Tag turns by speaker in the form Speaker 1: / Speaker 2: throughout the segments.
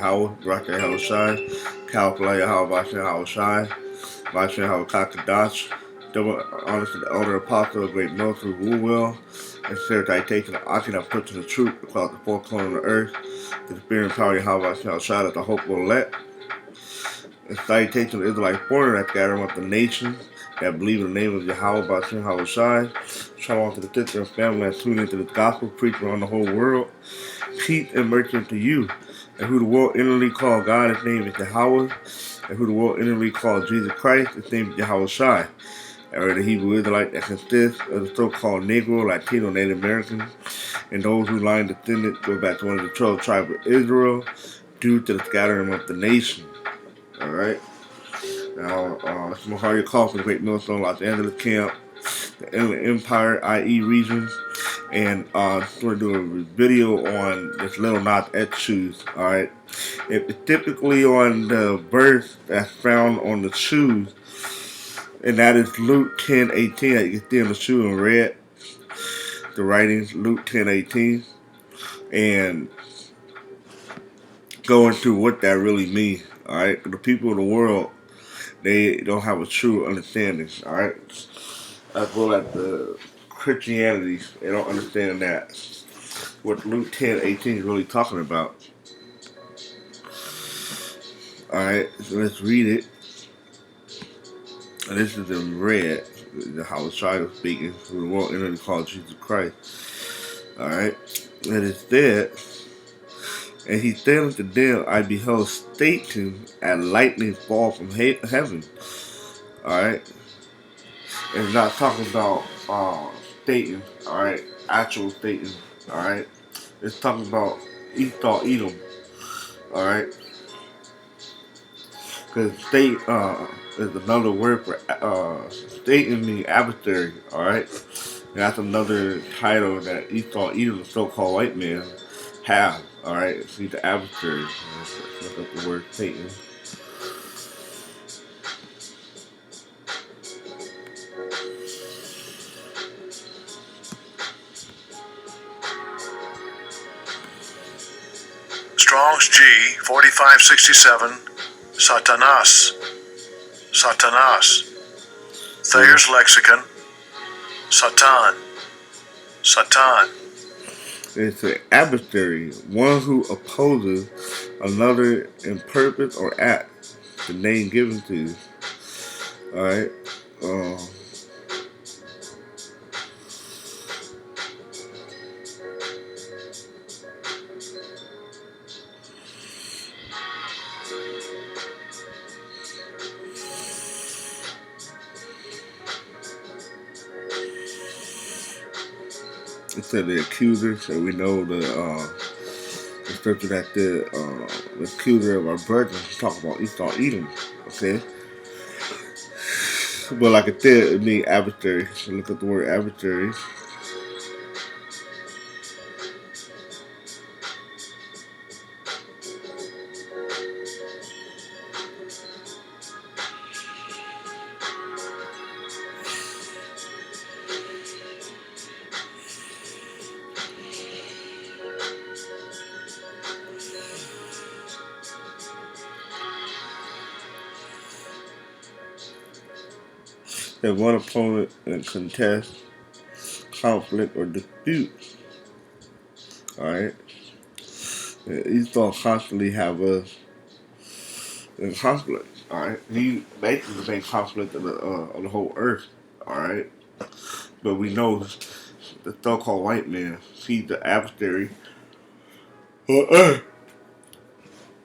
Speaker 1: Howard, Rocket Howard Shine, California Howard Boston Howard Shine, Boston Howard Kakadash, double honors to the elder apostle of great military who will, and citation the oxygen of put to the truth across the four corners of the earth, the spirit and power of Howard Boston Howard Shine that the hope will let, and salutation to the Israelite foreigner that gather up the nation that believe in the name of Yahweh Boston Howard Shine. Shalom to the sister and family that tune into this gospel preaching around the whole world. Peace and mercy unto you, and who the world inwardly call God, his name is Yahweh, and who the world inwardly call Jesus Christ, his name is Yahweh Shai. And the Hebrew Israelite that consists of the so-called Negro, Latino, Native Americans, and those who line descendants go back to one of the 12 tribes of Israel due to the scattering of the nation. Alright? Now, it's Mahari call for the Great Millstone, Los Angeles camp, the Inland Empire, IE regions, and we're going to do a video on this Lil Nas X shoes, alright? It's typically on the verse that's found on the shoes, and that is Luke 10:18. You can see on the shoe in red, the writings, Luke 10:18, and go into what that really means, alright? The people of the world, they don't have a true understanding, alright? As well as the Christianity, they don't understand that. What Luke 10:18 is really talking about. Alright, so let's read it. And this is in red, how the child is speaking, who the world entered called Jesus Christ. Alright, and it said, and he said unto them, I beheld Satan and lightning fall from heaven. Alright, it's not talking about Satan, alright, actual Satan, alright. It's talking about Esau, Edom, alright. Because state is another word for Satan means adversary, alright? That's another title that Esau, Edom, the so-called white man, have, alright? See the adversary. Let's look up the word Satan.
Speaker 2: Strong's G 4567, Satanas. Satanas. Thayer's Lexicon, Satan. Satan.
Speaker 1: It's an adversary, one who opposes another in purpose or act. The name given to, alright? It said the accuser, so we know the scripture that the accuser of our brethren talk about Esau, Edom, okay? But like I said, it means adversary. So look at the word adversary. That one opponent in contest, conflict, or dispute. Alright? Esau constantly have us in conflict. Alright? He basically the main conflict of the whole earth. Alright? But we know the so-called white man, he's the adversary on earth.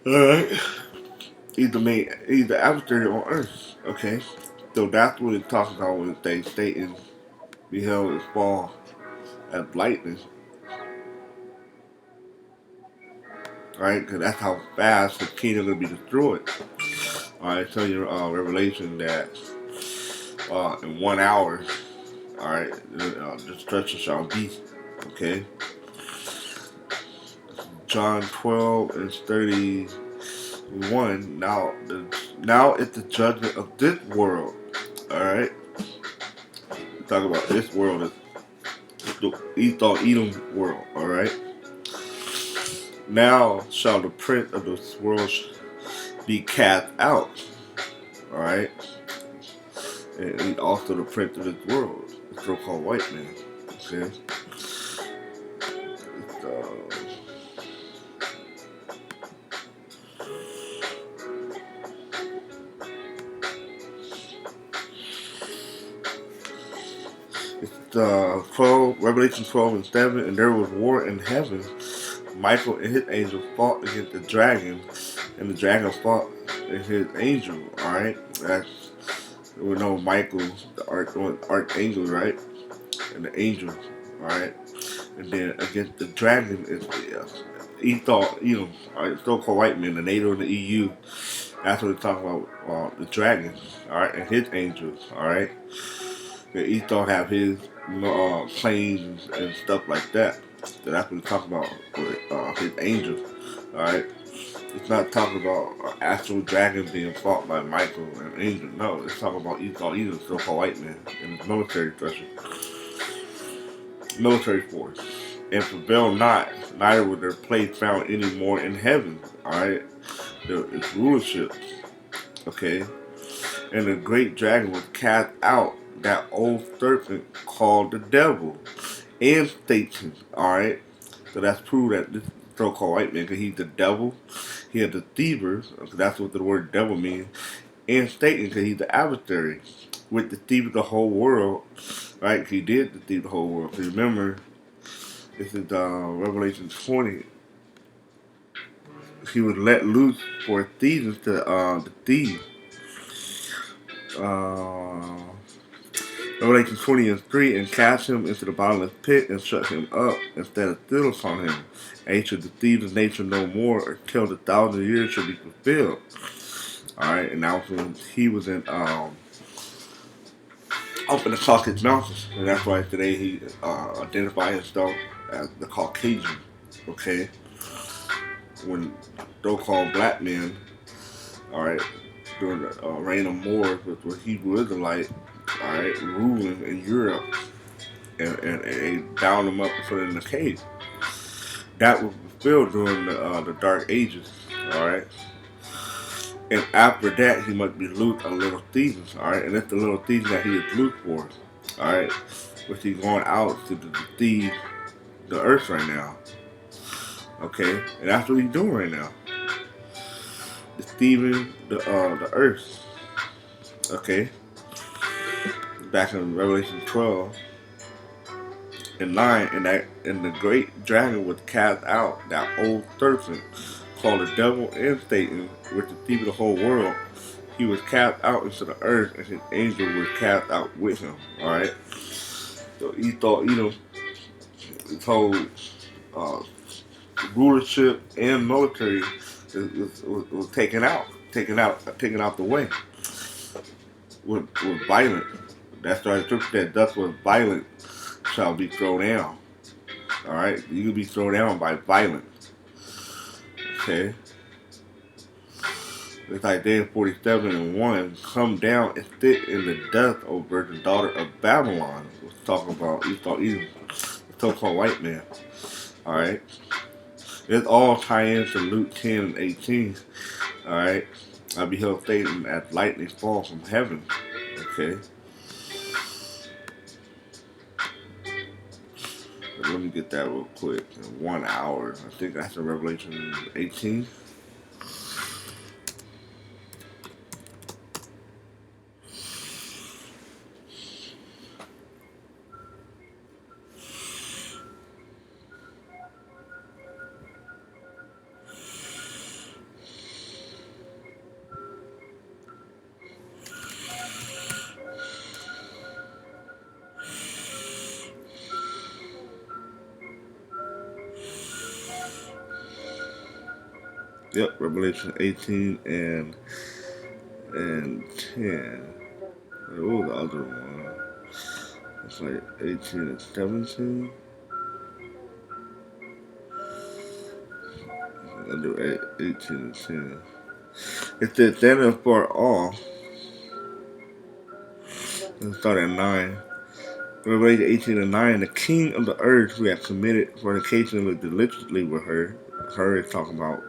Speaker 1: Alright? He's the adversary on earth. Okay? So that's what it talks about when they Satan beheld his fall as lightning. Right? Because that's how fast the kingdom will be destroyed. Alright, tell you Revelation that in 1 hour, alright, destruction shall be. Okay? John 12:31. Now it's the judgment of this world. Alright? Talk about this world, the Esau Edom world. Alright? now shall the prince of this world be cast out. Alright? And he also the prince of this world, the so-called white man. Okay? It's, Revelation 12 and 7, and there was war in heaven. Michael and his angel fought against the dragon, and the dragon fought and his angel. Alright? That's, we know Michael, the archangel, right? And the angel. Alright? And then against the dragon is the Esau, so-called white men, the NATO and the EU. That's what we're talking about, the dragon, alright, and his angels, alright. Esau have his planes and stuff like that. So that's what we're talking about with his angels, alright. It's not talking about an actual dragon being fought by Michael and angel. No, it's talking about Esau, the so-called white man, and his military force. And prevail not, neither will their place found any more in heaven. Alright? It's rulership. Okay? And the great dragon was cast out, that old serpent called the devil and Satan. Alright? So that's proof that this so-called white man, because he's the devil, he is the deceiver, that's what the word devil means, and Satan, because he's the adversary, with deceive the whole world. Right? He did deceive the whole world. Because remember, this is Revelation 20. He was let loose for a season to deceive. Revelation 20 and 3, and cast him into the bottomless pit and shut him up and set a seal upon him. And he should deceive the nation no more until the 1,000 years should be fulfilled. Alright, and now he was in up in the Caucasus Mountains, and that's why today he identified himself as the Caucasian. Okay, when so-called black men, all right, during the reign of Moors, which was Hebrew Israelite, all right, ruling in Europe, and they bound them up and put them in a cave. That was fulfilled during the Dark Ages, all right. And after that, he must be loosed on little seasons, alright? And that's the little season that he is loosed for, alright? Which he's going out to deceive the earth right now, okay? And that's what he's doing right now. Deceiving the earth, okay? Back in Revelation 12 and 9, and the great dragon was cast out, that old serpent, called the devil and Satan, which deceived the whole world. He was cast out into the earth, and his angel was cast out with him. All right. So he thought, his whole rulership and military was taken out the way with violence. That's why the scripture said, "Thus was violent shall be thrown down." All right, you will be thrown down by violence. Okay. It's Isaiah 47 and 1. Come down and sit in the dust, O virgin daughter of Babylon. We're talking about Esau, the so-called white man. Alright. It's all tie into Luke 10 and 18. Alright. I beheld Satan as lightning fall from heaven. Okay. Let me get that real quick. In 1 hour. I think that's in Revelation 18. Yep, Revelation 18 and 10. What was the other one? It's like 18 and 17. I'll do 18 and 10. It says, "Then and for all," let's start at 9. Revelation 18:9, the king of the earth who had committed fornication and lived deliciously with her. Her is talking about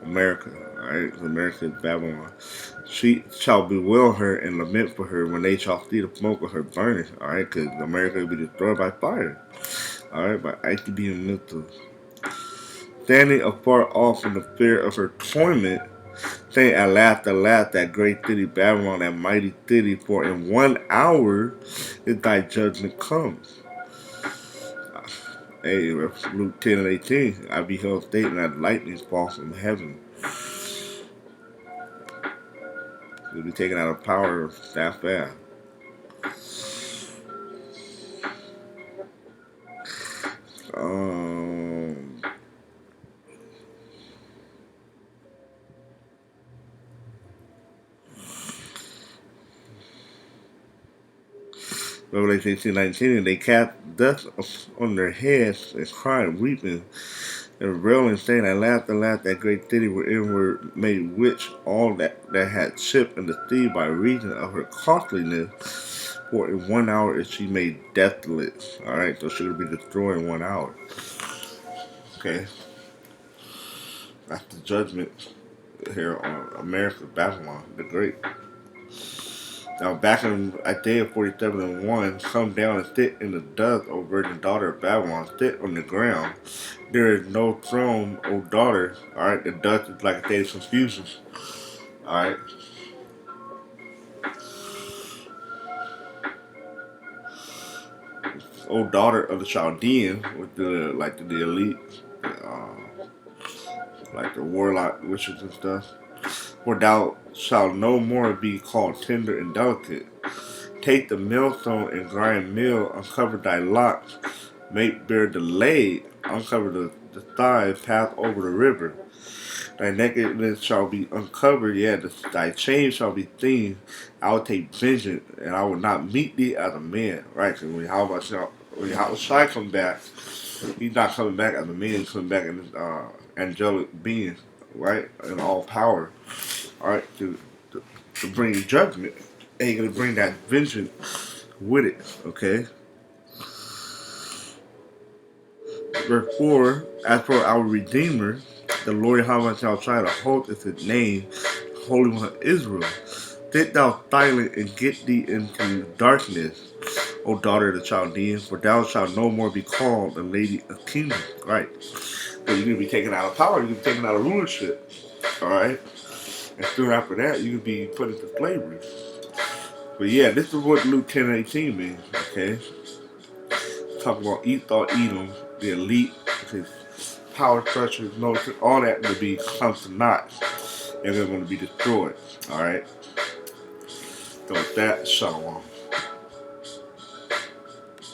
Speaker 1: America, alright? America is Babylon. She shall bewail her and lament for her when they shall see the smoke of her burning, alright? Because America will be destroyed by fire, alright? By ITB and missiles. Standing afar off in the fear of her torment, saying, alas, that great city Babylon, that mighty city, for in 1 hour is thy judgment comes. Hey, Luke 10:18, I beheld Satan as lightning fall from heaven. He'll be taken out of power that fast. Revelation 18:19, and they cast dust on their heads and cried, weeping and railing, saying, alas, that great city wherein were made rich all that had shipped in the sea by reason of her costliness. For in 1 hour is she made desolate. Alright, so she will be destroyed in 1 hour. Okay. That's the judgment here on America, Babylon, the Great. Now, back in Isaiah 47:1, come down and sit in the dust, O virgin daughter of Babylon, sit on the ground. There is no throne, O daughter. Alright, the dust is like a day of confusion. Alright. O daughter of the Chaldean, with the elite, like the warlock witches and stuff. For thou shalt no more be called tender and delicate. Take the millstone and grind meal, uncover thy locks, make bare the leg, uncover the thigh, pass over the river. Thy nakedness shall be uncovered, thy chains shall be seen. I will take vengeance, and I will not meet thee as a man. Right? So when Yahushua come back, he's not coming back as a man, he's coming back in his angelic being, right? In all power. Alright, to bring judgment. And he's going to bring that vengeance with it, okay? Verse 4, as for our Redeemer, the Lord Yahweh shall try to hold is his name, Holy One of Israel. Sit thou silent and get thee into darkness, O daughter of the Chaldeans, for thou shalt no more be called the lady of kingdom. Right? So you're going to be taken out of power, you're going to be taken out of rulership. Alright? And soon after that, you can be put into slavery. But yeah, this is what Luke 10:18 means, okay? Talking about Esau, Edom, the elite, his power structure, military, all that will be comes to naught. And they're going to be destroyed, alright? So with that, shalom.